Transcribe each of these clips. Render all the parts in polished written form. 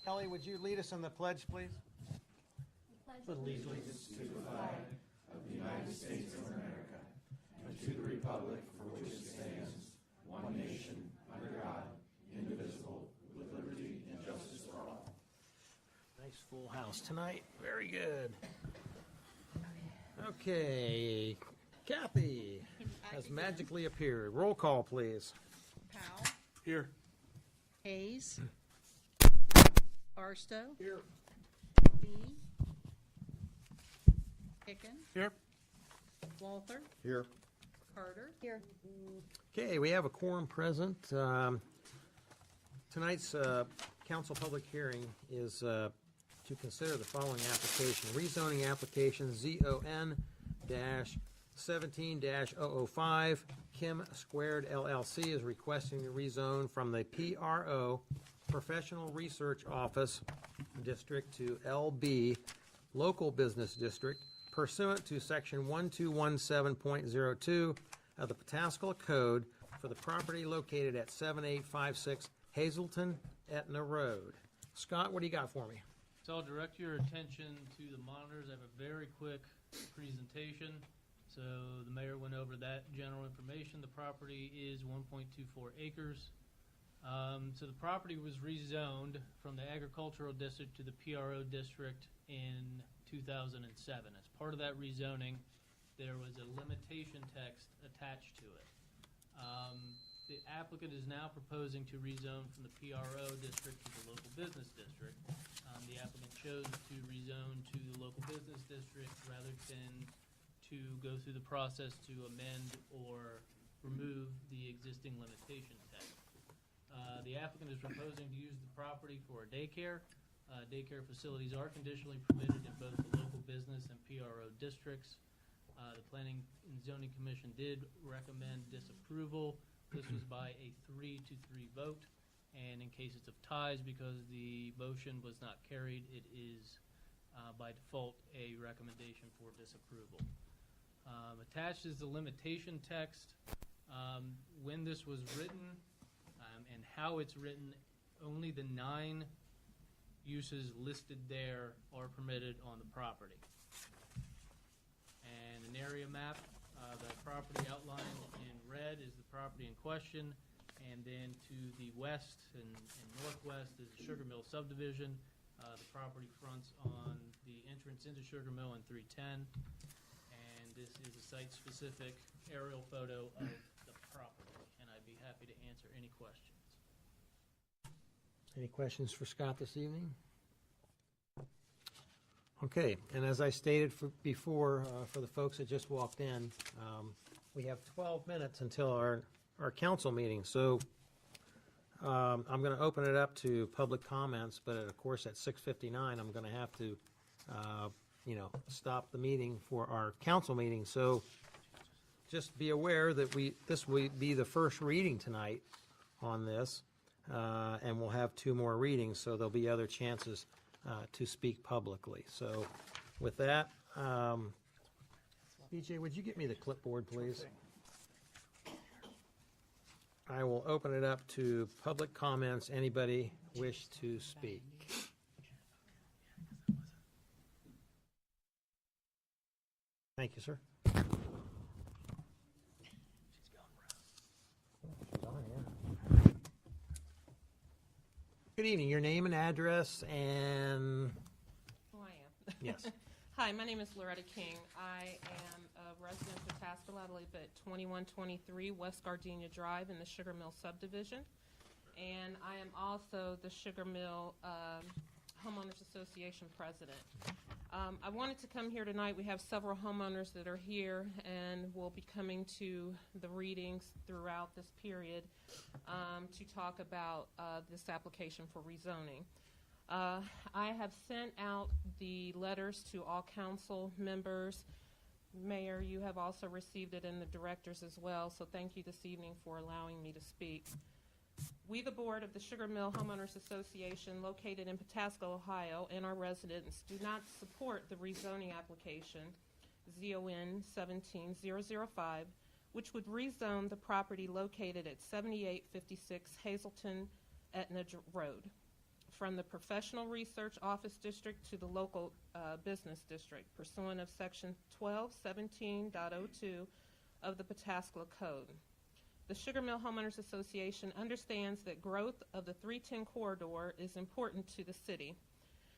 Kelly, would you lead us in the pledge, please? Nice full house tonight. Very good. Okay, Kathy has magically appeared. Roll call, please. Powell, Here. Hayes, Barstow, Here. Lee, Hicken, Here. Walther, Here. Carter. Here. Okay, we have a quorum present. Tonight's council public hearing is to consider the following application. Rezoning application ZON-17-005. Kim Squared LLC is requesting to rezone from the PRO, Professional Research Office District, to LB, Local Business District, pursuant to Section 1217.02 of the Pataskala Code for the property located at 7856 Hazelton Etna Road. Scott, what do you got for me? So I'll direct your attention to the monitors. I have a very quick presentation. So the mayor went over that general information. The property is 1.24 acres. So the property was rezoned from the agricultural district to the PRO district in 2007. As part of that rezoning, there was a limitation text attached to it. The applicant is now proposing to rezone from the PRO district to the local business district. The applicant chose to rezone to the local business district rather than to go through the process to amend or remove the existing limitation text. The applicant is proposing to use the property for a daycare. Daycare facilities are conditionally permitted in both the local business and PRO districts. The Planning and Zoning Commission did recommend disapproval. This was by a 3-3 vote, and in cases of ties, because the motion was not carried, it is by default a recommendation for disapproval. Attached is the limitation text. When this was written and how it's written, only the 9 uses listed there are permitted on the property. And an area map, the property outlined in red is the property in question, and then to the west and northwest is the Sugar Mill subdivision. The property fronts on the entrance into Sugar Mill in 310, and this is a site-specific aerial photo of the property, and I'd be happy to answer any questions. Any questions for Scott this evening? Okay, and as I stated before, for the folks that just walked in, we have 12 minutes until our council meeting. So I'm going to open it up to public comments, but of course at 6:59 I'm going to have to, stop the meeting for our council meeting. So just be aware that this will be the first reading tonight on this, and we'll have 2 more readings, so there'll be other chances to speak publicly. So with that, BJ, would you get me the clipboard, please? I will open it up to public comments. Anybody wish to speak? Thank you, sir. Good evening. Your name and address and... Who I am. Yes. Hi, my name is Loretta King. I am a resident of Pataskala. I live at 2123 West Gardenia Drive in the Sugar Mill subdivision. And I am also the Sugar Mill Homeowners Association president. I wanted to come here tonight. We have several homeowners that are here and will be coming to the readings throughout this period to talk about this application for rezoning. I have sent out the letters to all council members. Mayor, you have also received it, and the directors as well, so thank you this evening for allowing me to speak. We, the board of the Sugar Mill Homeowners Association, located in Pataskala, Ohio, and our residents do not support the rezoning application, ZON 17005, which would rezone the property located at 7856 Hazelton Etna Road from the Professional Research Office District to the local business district pursuant of Section 1217.02 of the Pataskla Code. The Sugar Mill Homeowners Association understands that growth of the 310 corridor is important to the city.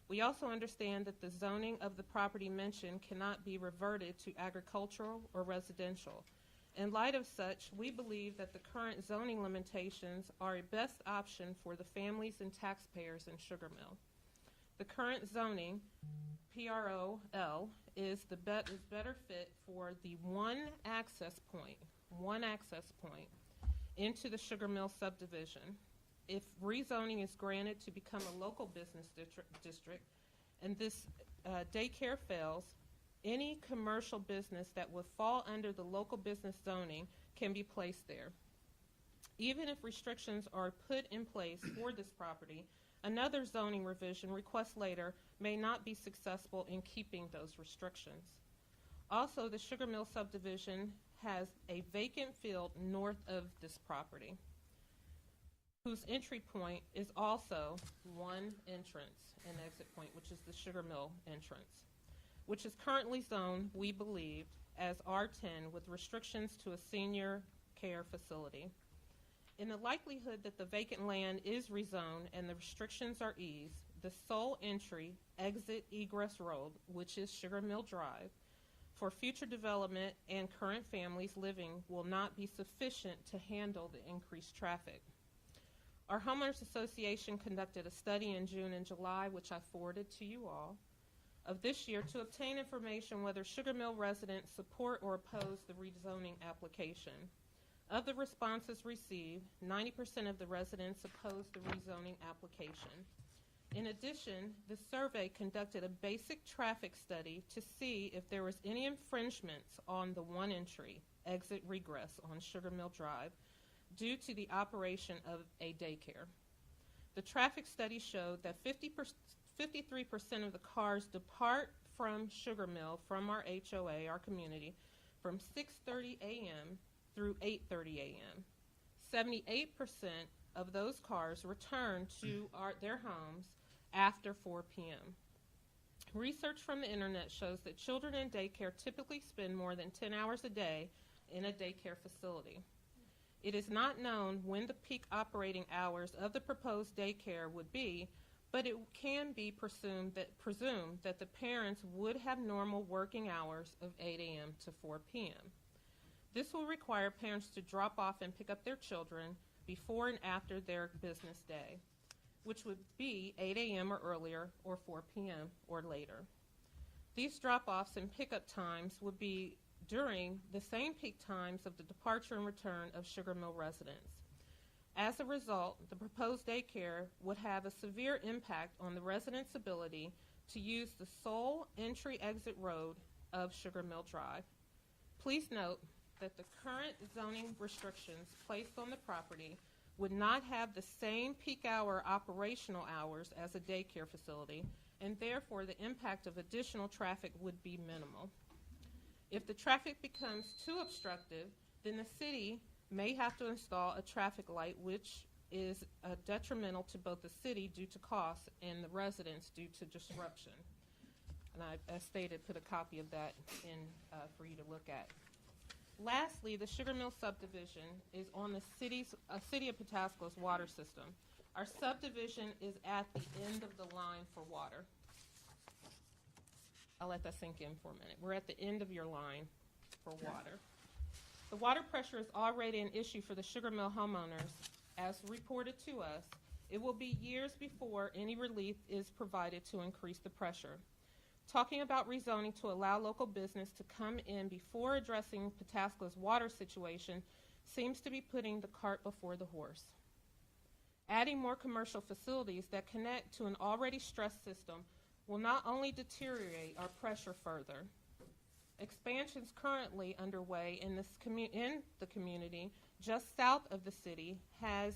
We also understand that the zoning of the property mentioned cannot be reverted to agricultural or residential. In light of such, we believe that the current zoning limitations are a best option for the families and taxpayers in Sugar Mill. The current zoning, PROL, is better fit for the one access point into the Sugar Mill subdivision. If rezoning is granted to become a local business district and this daycare fails, any commercial business that would fall under the local business zoning can be placed there. Even if restrictions are put in place for this property, another zoning revision request later may not be successful in keeping those restrictions. Also, the Sugar Mill subdivision has a vacant field north of this property, whose entry point is also one entrance and exit point, which is the Sugar Mill entrance, which is currently zoned, we believe, as R10 with restrictions to a senior care facility. In the likelihood that the vacant land is rezoned and the restrictions are eased, the sole entry, exit, egress road, which is Sugar Mill Drive, for future development and current families living will not be sufficient to handle the increased traffic. Our Homeowners Association conducted a study in June and July, which I forwarded to you all, of this year to obtain information whether Sugar Mill residents support or oppose the rezoning application. Of the responses received, 90% of the residents opposed the rezoning application. In addition, the survey conducted a basic traffic study to see if there was any infringements on the one entry, exit, regress on Sugar Mill Drive due to the operation of a daycare. The traffic study showed that 53% of the cars depart from Sugar Mill from our HOA, our community, from 6:30 a.m. through 8:30 a.m. 78% of those cars return to their homes after 4 p.m. Research from the internet shows that children in daycare typically spend more than 10 hours a day in a daycare facility. It is not known when the peak operating hours of the proposed daycare would be, but it can be presumed that the parents would have normal working hours of 8 a.m. to 4 p.m. This will require parents to drop off and pick up their children before and after their business day, which would be 8 a.m. or earlier or 4 p.m. or later. These drop-offs and pickup times would be during the same peak times of the departure and return of Sugar Mill residents. As a result, the proposed daycare would have a severe impact on the residents' ability to use the sole entry-exit road of Sugar Mill Drive. Please note that the current zoning restrictions placed on the property would not have the same peak hour operational hours as a daycare facility, and therefore the impact of additional traffic would be minimal. If the traffic becomes too obstructive, then the city may have to install a traffic light, which is detrimental to both the city due to costs and the residents due to disruption. And I, as stated, put a copy of that in for you to look at. Lastly, the Sugar Mill subdivision is on the City of Pataskala's water system. Our subdivision is at the end of the line for water. I'll let that sink in for a minute. We're at the end of your line for water. The water pressure is already an issue for the Sugar Mill homeowners. As reported to us, it will be years before any relief is provided to increase the pressure. Talking about rezoning to allow local business to come in before addressing Pataskala's water situation seems to be putting the cart before the horse. Adding more commercial facilities that connect to an already stressed system will not only deteriorate our pressure further. Expansions currently underway in the community just south of the city has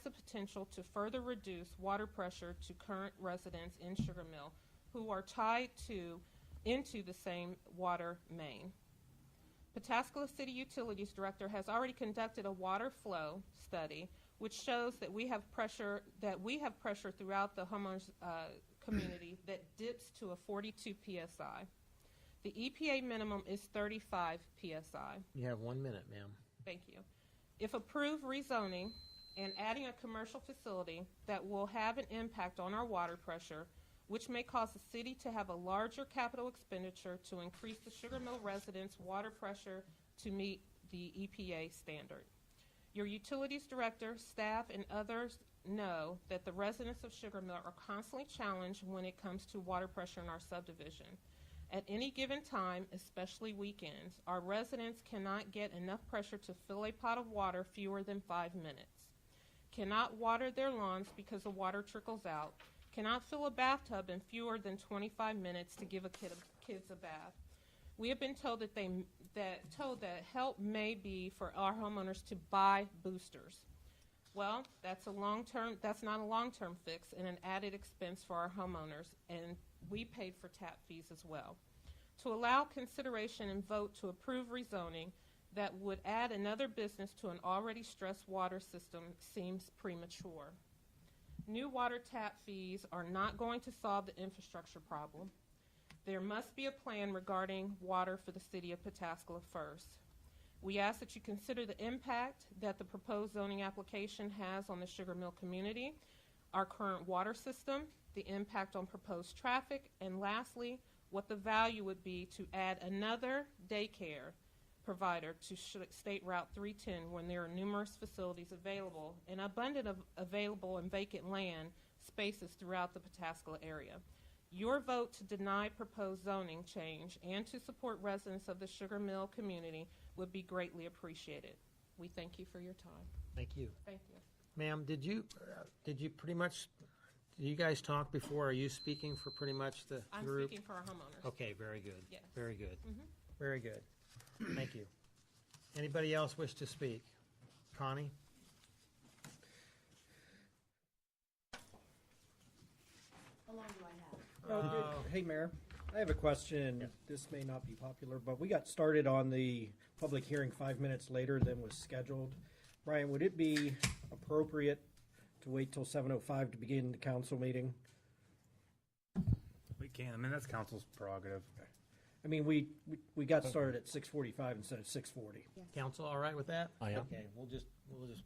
the potential to further reduce water pressure to current residents in Sugar Mill who are tied into the same water main. Pataskala City Utilities Director has already conducted a water flow study which shows that we have pressure throughout the homeowners community that dips to a 42 psi. The EPA minimum is 35 psi. You have 1 minute, ma'am. Thank you. If approved rezoning and adding a commercial facility that will have an impact on our water pressure, which may cause the city to have a larger capital expenditure to increase the Sugar Mill residents' water pressure to meet the EPA standard. Your utilities director, staff, and others know that the residents of Sugar Mill are constantly challenged when it comes to water pressure in our subdivision. At any given time, especially weekends, our residents cannot get enough pressure to fill a pot of water fewer than 5 minutes, cannot water their lawns because the water trickles out, cannot fill a bathtub in fewer than 25 minutes to give kids a bath. We have been told that help may be for our homeowners to buy boosters. Well, that's not a long-term fix and an added expense for our homeowners, and we paid for tap fees as well. To allow consideration and vote to approve rezoning that would add another business to an already stressed water system seems premature. New water tap fees are not going to solve the infrastructure problem. There must be a plan regarding water for the city of Pataskala first. We ask that you consider the impact that the proposed zoning application has on the Sugar Mill community, our current water system, the impact on proposed traffic, and lastly, what the value would be to add another daycare provider to State Route 310 when there are numerous facilities available and abundant of available and vacant land spaces throughout the Pataskala area. Your vote to deny proposed zoning change and to support residents of the Sugar Mill community would be greatly appreciated. We thank you for your time. Thank you. Thank you. Ma'am, did you pretty much, did you guys talk before? Are you speaking for pretty much the I'm group? speaking for our homeowners. Okay, very good. Yes. Very good. Mhm. Very good. Thank you. Anybody else wish to speak? Connie? How long do I have? Oh, good. Hey, Mayor, I have a question. This may not be popular, but we got started on the public hearing 5 minutes later than was scheduled. Brian, would it be appropriate to wait till 7:05 to begin the council meeting? We can. I mean, that's council's prerogative. I mean, we got started at 6:45 instead of 6:40. Council, all right with that? I am. Okay, we'll just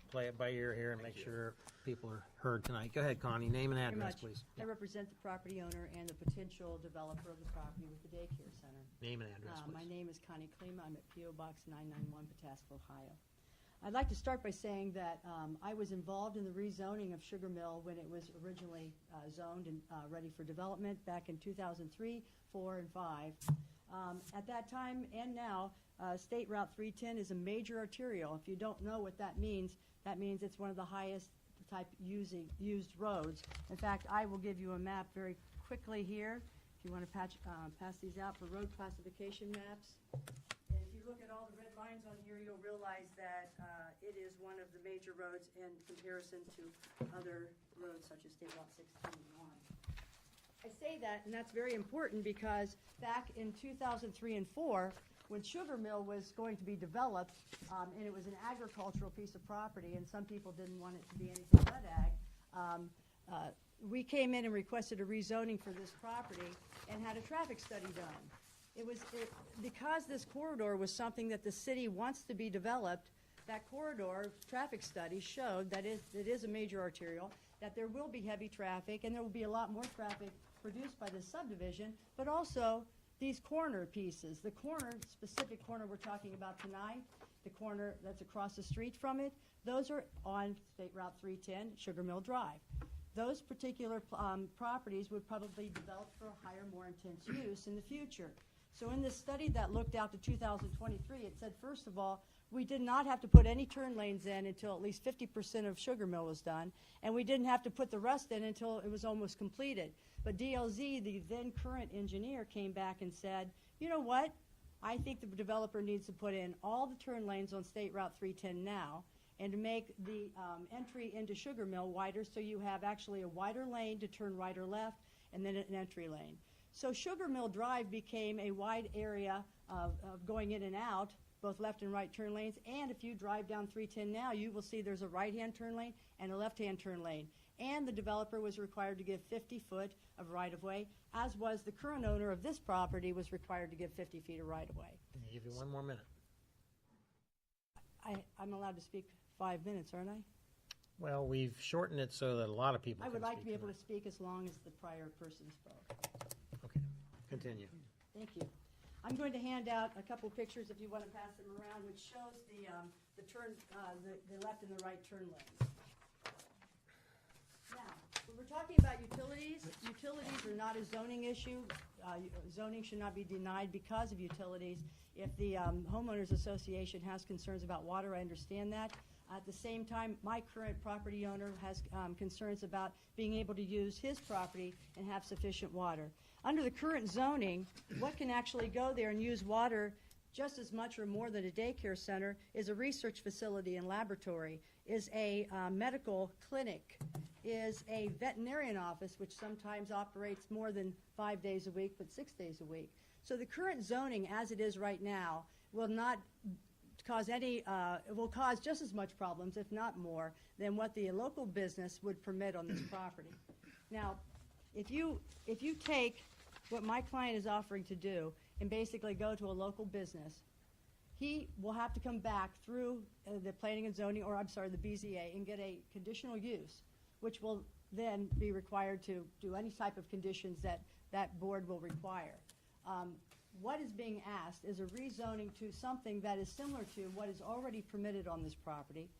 play it by ear here and make sure people are heard tonight. Go ahead, Connie, name and Very address, much. please. I represent the property owner and the potential developer of the property with the daycare center. Name and address, My please. name is Connie Klima. I'm at P.O. Box 991, Pataskala, Ohio. I'd like to start by saying that I was involved in the rezoning of Sugar Mill when it was originally zoned and ready for development back in 2003, 4, and 5. At that time and now, State Route 310 is a major arterial. If you don't know what that means it's one of the highest type used roads. In fact, I will give you a map very quickly here, if you want to pass these out for road classification maps. And if you look at all the red lines on here, you'll realize that it is one of the major roads in comparison to other roads such as State Route 16 and 1. I say that, and that's very important because back in 2003 and 4, when Sugar Mill was going to be developed, and it was an agricultural piece of property, and some people didn't want it to be anything but ag, we came in and requested a rezoning for this property and had a traffic study done. Because this corridor was something that the city wants to be developed, that corridor traffic study showed that it is a major arterial, that there will be heavy traffic, and there will be a lot more traffic produced by this subdivision, but also these corner pieces. The specific corner we're talking about tonight, the corner that's across the street from it, those are on State Route 310, Sugar Mill Drive. Those particular properties would probably develop for a higher, more intense use in the future. So in this study that looked out to 2023, it said, first of all, we did not have to put any turn lanes in until at least 50% of Sugar Mill was done, and we didn't have to put the rest in until it was almost completed. But DLZ, the then current engineer, came back and said, you know what? I think the developer needs to put in all the turn lanes on State Route 310 now and to make the entry into Sugar Mill wider so you have actually a wider lane to turn right or left and then an entry lane. So Sugar Mill Drive became a wide area of going in and out both left and right turn lanes. And if you drive down 310 now, you will see there's a right-hand turn lane and a left-hand turn lane. And the developer was required to give 50 foot of right-of-way, as was the current owner of this property was required to give 50 feet of right-of-way. Can I give you one more minute? I'm allowed to speak 5 minutes, aren't I? Well, we've shortened it so that a lot of people I can would like to be speak able to tonight. speak as long as the prior person spoke. Okay, continue. Thank you. I'm going to hand out a couple pictures if you want to pass them around, which shows the left and the right turn lanes. Now, when we're talking about utilities, utilities are not a zoning issue. Zoning should not be denied because of utilities. If the homeowners association has concerns about water, I understand that. At the same time, my current property owner has concerns about being able to use his property and have sufficient water. Under the current zoning, what can actually go there and use water just as much or more than a daycare center is a research facility and laboratory, is a medical clinic, is a veterinarian office, which sometimes operates more than 5 days a week, but 6 days a week. So the current zoning, as it is right now, will not cause any, it will cause just as much problems, if not more, than what the local business would permit on this property. Now, if you take what my client is offering to do and basically go to a local business, he will have to come back through the planning and zoning, or I'm sorry, the BZA, and get a conditional use, which will then be required to do any type of conditions that that board will require. What is being asked is a rezoning to something that is similar to what is already permitted on this property.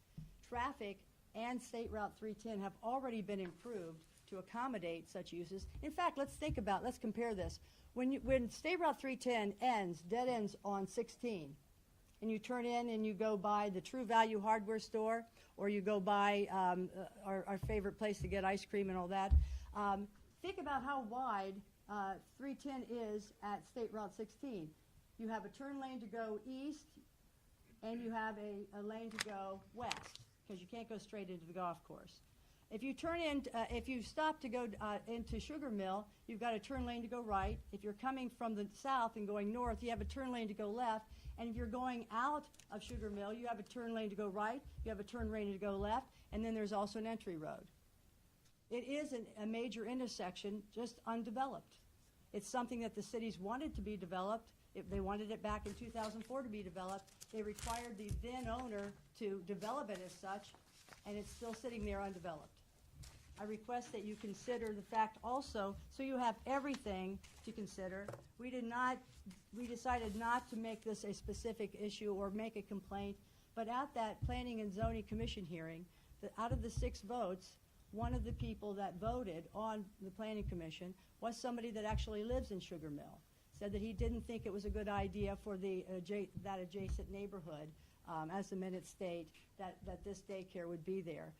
Traffic and State Route 310 have already been improved to accommodate such uses. In fact, let's compare this. When State Route 310 dead ends on 16, and you turn in and you go by the True Value hardware store, or you go by our favorite place to get ice cream and all that, think about how wide 310 is at State Route 16. You have a turn lane to go east, and you have a lane to go west, because you can't go straight into the golf course. If you turn in, if you stop to go into Sugar Mill, you've got a turn lane to go right. If you're coming from the south and going north, you have a turn lane to go left. And if you're going out of Sugar Mill, you have a turn lane to go right, you have a turn lane to go left, and then there's also an entry road. It is a major intersection, just undeveloped. It's something that the cities wanted to be developed. They wanted it back in 2004 to be developed. They required the then owner to develop it as such, and it's still sitting there undeveloped. I request that you consider the fact also, so you have everything to consider. We decided not to make this a specific issue or make a complaint, but at that Planning and Zoning Commission hearing, out of the 6 votes, one of the people that voted on the Planning Commission was somebody that actually lives in Sugar Mill. Said that he didn't think it was a good idea for that adjacent neighborhood, as the minutes state, that this daycare would be there.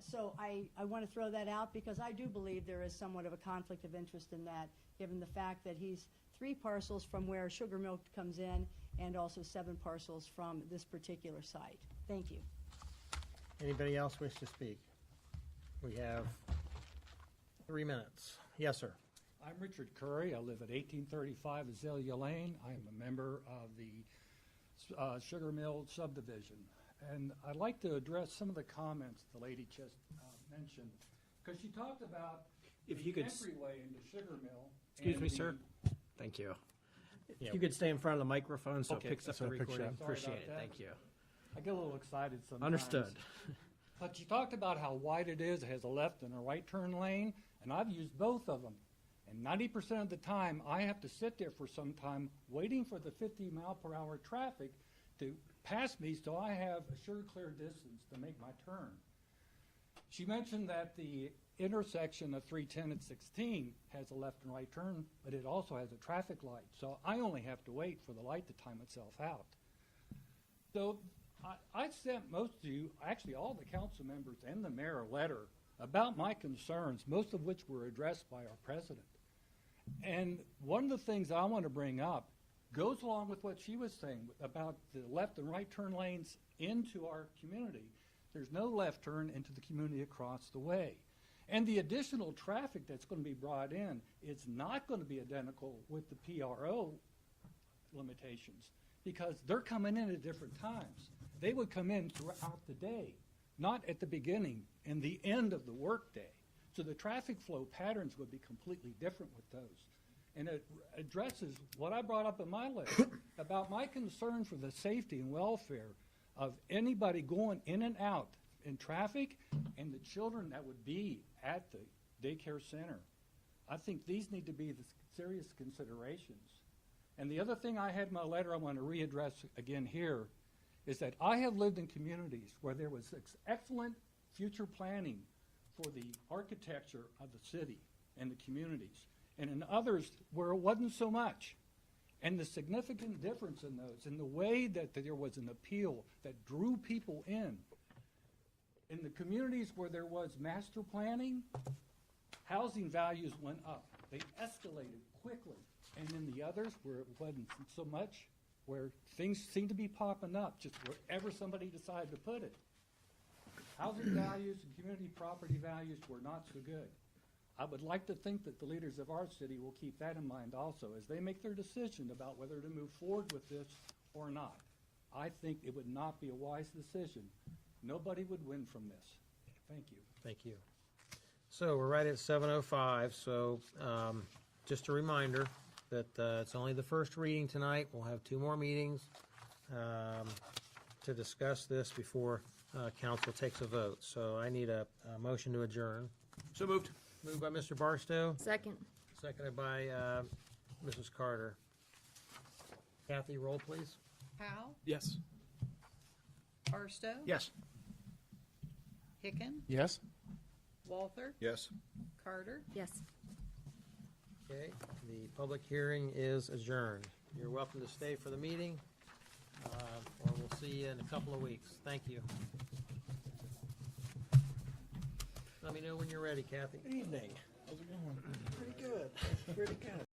So I want to throw that out because I do believe there is somewhat of a conflict of interest in that, given the fact that he's 3 parcels from where Sugar Mill comes in and also 7 parcels from this particular site. Thank you. Anybody else wish to speak? We have 3 minutes. Yes, sir. I'm Richard Curry. I live at 1835 Azalea Lane. I am a member of the Sugar Mill subdivision. And I'd like to address some of the comments the lady just mentioned, because she talked about If the you could entryway into Sugar Mill. Excuse and me, the- sir. Thank you. Yeah. If you could stay in front of the microphone so Okay, it picks up so the it picks recording. up. Sorry Appreciate about it. that. Thank you. I get a little excited sometimes. Understood. But she talked about how wide it is. It has a left and a right turn lane, and I've used both of them. And 90% of the time, I have to sit there for some time waiting for the 50-mile-per-hour traffic to pass me so I have a sure clear distance to make my turn. She mentioned that the intersection of 310 and 16 has a left and right turn, but it also has a traffic light. So I only have to wait for the light to time itself out. So I sent most of you, actually all the council members and the mayor, a letter about my concerns, most of which were addressed by our president. And one of the things I want to bring up goes along with what she was saying about the left and right turn lanes into our community. There's no left turn into the community across the way. And the additional traffic that's going to be brought in is not going to be identical with the PRO limitations. because they're coming in at different times. They would come in throughout the day, not at the beginning and the end of the workday. So the traffic flow patterns would be completely different with those. And it addresses what I brought up in my letter about my concern for the safety and welfare of anybody going in and out in traffic and the children that would be at the daycare center. I think these need to be the serious considerations. And the other thing I had in my letter I want to readdress again here is that I have lived in communities where there was excellent future planning for the architecture of the city and the communities, and in others where it wasn't so much. And the significant difference in those, in the way that there was an appeal that drew people in the communities where there was master planning, housing values went up. They escalated quickly. And in the others where it wasn't so much, where things seem to be popping up just wherever somebody decided to put it. Housing values and community property values were not so good. I would like to think that the leaders of our city will keep that in mind also as they make their decision about whether to move forward with this or not. I think it would not be a wise decision. Nobody would win from this. Thank you. Thank you. So we're right at 7:05, so just a reminder that it's only the first reading tonight. We'll have 2 more meetings to discuss this before council takes a vote. So I need a motion to adjourn. So moved. Moved by Mr. Barstow, Second. seconded by Mrs. Carter. Kathy, roll please. Powell, Yes. Barstow. Yes. Hicken, Yes. Walther, Yes. Carter. Yes. Okay, the public hearing is adjourned. You're welcome to stay for the meeting, or we'll see you in a couple of weeks. Thank you. Let me know when you're ready, Kathy. Good evening. How's it going? Pretty good. Pretty good.